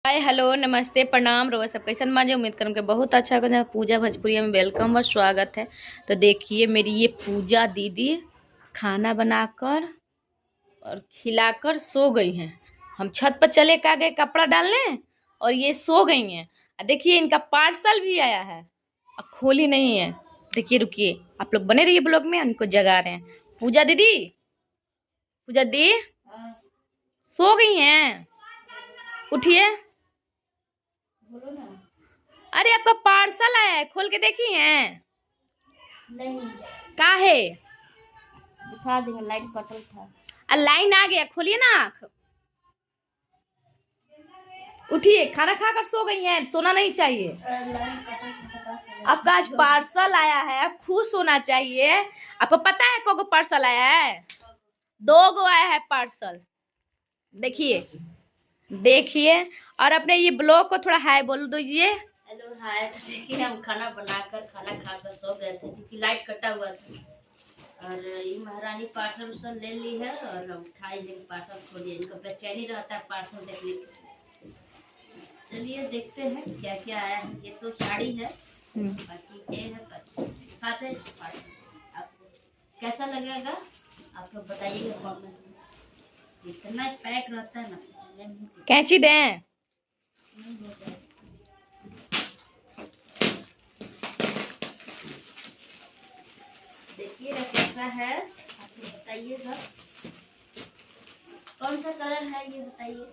Hi hello नमस्ते प्रणाम रोज सब कैसन माजे। उम्मीद करूँ कि बहुत अच्छा होगा। पूजा भोजपुरिया में वेलकम और स्वागत है। तो देखिए मेरी ये पूजा दीदी खाना बनाकर और खिलाकर सो गई हैं। हम छत पर चले का गए कपड़ा डालने और ये सो गई हैं। देखिए इनका पार्सल भी आया है, अब खोली नहीं है। देखिए रुकिए, आप लोग बने रहिए ब्लॉग में, इनको जगा रहे हैं। पूजा दीदी, पूजा दी सो गई हैं, उठिए। बोलो ना। अरे आपका पार्सल आया है, खोल के देखी हैं? नहीं, का है? दिखा देंगे, लाइट कटल था। लाइन आ गया, खोलिए ना आँख। उठिए, खाना खाकर सो गई हैं, सोना नहीं चाहिए। लाइट कटल था। आपका आज पार्सल आया है, आप खुश होना चाहिए। आपको पता है को पार्सल आया है? 2 गो आया है पार्सल। देखिए देखिए, और अपने ये ब्लॉग को थोड़ा हाय बोल दीजिए। Hello hi. देखिए हम खाना बनाकर खाना खाकर सो गए थे क्योंकि लाइट कटा हुआ था। और ये महारानी पार्सल उर्सल ले ली है और उठाई लेकिन पार्सल खोलिए, इनको बेचैनी रहता है पार्सल देखने के। चलिए देखते हैं क्या क्या आया है। ये तो साड़ी है, बाकी ये है दिखाते हैं इसको पार्सल। आपको कैसा लगेगा आप लोग बताइएगा कमेंट में। इतना पैक रहता है ना, कैंची दें? नहीं होता है। देखिएगा कैसा है, आप लोग बताइएगा। कौन सा कलर है ये बताइए।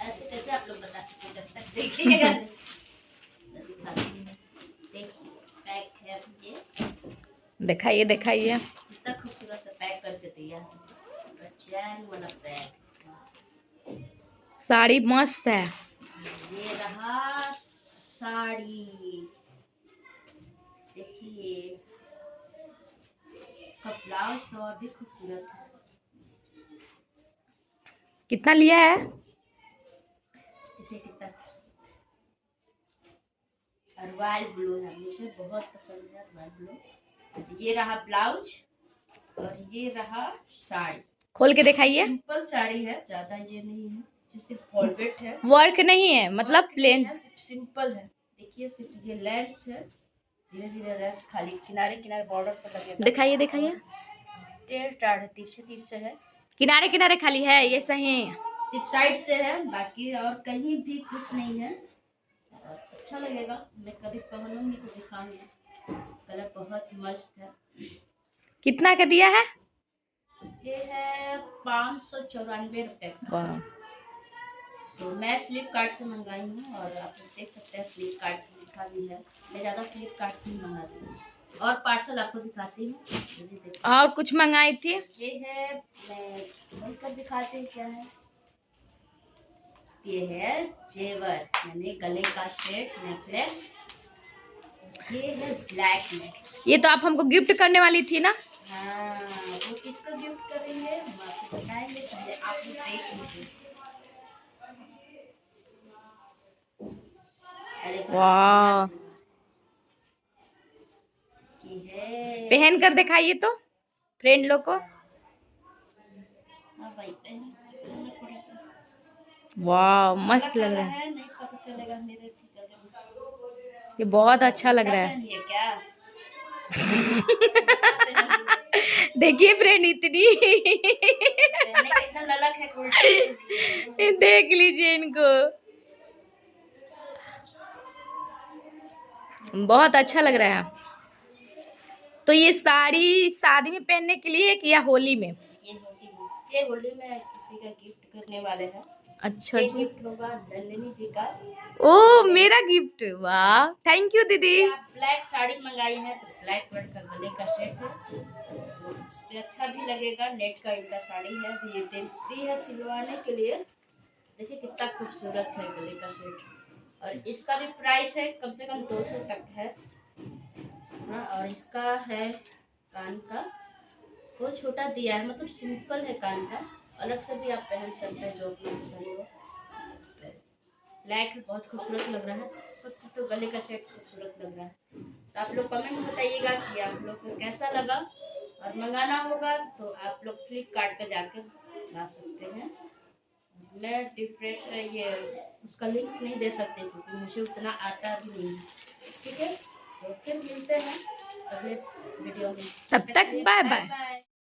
ऐसे कैसे आप लोग बता सकते जब तक देखिएगा। देखिए पैक है ये, दिखाइए दिखाइए। कितना खूबसूरत से पैक करके दिया है, चैन वाला पैक। साड़ी मस्त है। ये रहा साड़ी, देखिए इसका ब्लाउज तो और भी खूबसूरत है। कितना लिया है? देखिए कितना, और रॉयल ब्लू है, मुझे बहुत पसंद है रॉयल ब्लू। ये रहा ब्लाउज और ये रहा साड़ी। खोल के दिखाइए। सिंपल साड़ी है, ज्यादा ये नहीं है, जो सिर्फ वॉलवेट है, वर्क नहीं है, मतलब प्लेन है, सिर्फ सिंपल है। देखिए सिर्फ ये लेंस है, धीरे धीरे लेंस खाली किनारे किनारे बॉर्डर पर लगेगा। दिखाइए दिखाइए। 1.5 है, किनारे किनारे खाली है, ये सही। सिर्फ साइड से है, बाकी और कहीं भी कुछ नहीं है। और अच्छा लगेगा, मैं कभी पहनूंगी तो दिखाऊंगी। कलर बहुत मस्त है। कितना का दिया है? ये है 594 रुपए का। वाह। तो मैं फ्लिपकार्ट से मंगाई हूँ और आप लोग देख सकते हैं फ्लिपकार्ट लिखा भी है। मैं ज़्यादा फ्लिपकार्ट से ही मंगाती हूँ। और पार्सल आपको दिखाती हूँ। और कुछ मंगाई थी? ये है, मैं खोलकर दिखाती हूँ क्या है। ये है जेवर, यानी गले का सेट, नेकलेस। ये है ब्लैक में। ये तो आप हमको गिफ्ट करने वाली थी ना? हाँ, वो किसको गिफ्ट करेंगे हम आपको बताएंगे, पहले आप लोग देख लीजिए। अरे वाह, ये है, पहन कर दिखाइए तो फ्रेंड लोग को। हाँ भाई पहनना पड़ेगा। वाह मस्त लग रहा है। है नहीं पता चलेगा मेरे ठीक है। ये बहुत अच्छा लग रहा है। पहनिए क्या। देखिए फ्रेंड, इतनी पहनने का इतना ललक है कि उल्टा देख लीजिए इनको, बहुत अच्छा लग रहा है। तो ये साड़ी शादी में पहनने के लिए कि या होली में? ये होली में किसी का गिफ्ट करने वाले हैं। अच्छा ये जी। गिफ्ट होगा नंदिनी जी का। ओ मेरा गिफ्ट, वाह थैंक यू दीदी। आप ब्लैक साड़ी मंगाई है तो ब्लैक कलर का गले का सेट है, तो उस पे अच्छा भी लगेगा। नेट का इनका साड़ी है, ये देती है सिलवाने के लिए। देखिए कितना खूबसूरत है गले का सेट। और इसका भी प्राइस है कम से कम 200 तक है ना। और इसका है कान का, वो छोटा दिया है, मतलब सिंपल है कान का। अलग से भी आप पहन सकते हैं, जो अपना पसंद हो। ब्लैक बहुत खूबसूरत लग रहा है, सबसे तो गले का सेट खूबसूरत लग रहा है। तो आप लोग कमेंट में बताइएगा कि आप लोग को कैसा लगा। और मंगाना होगा तो आप लोग फ्लिपकार्ट पे जाकर ला सकते हैं। मैं डिफरेंट ये उसका लिंक नहीं दे सकते क्योंकि मुझे उतना आता भी नहीं है। ठीक है, तो फिर मिलते हैं अगले वीडियो में। तब तक बाय बाय। बाय।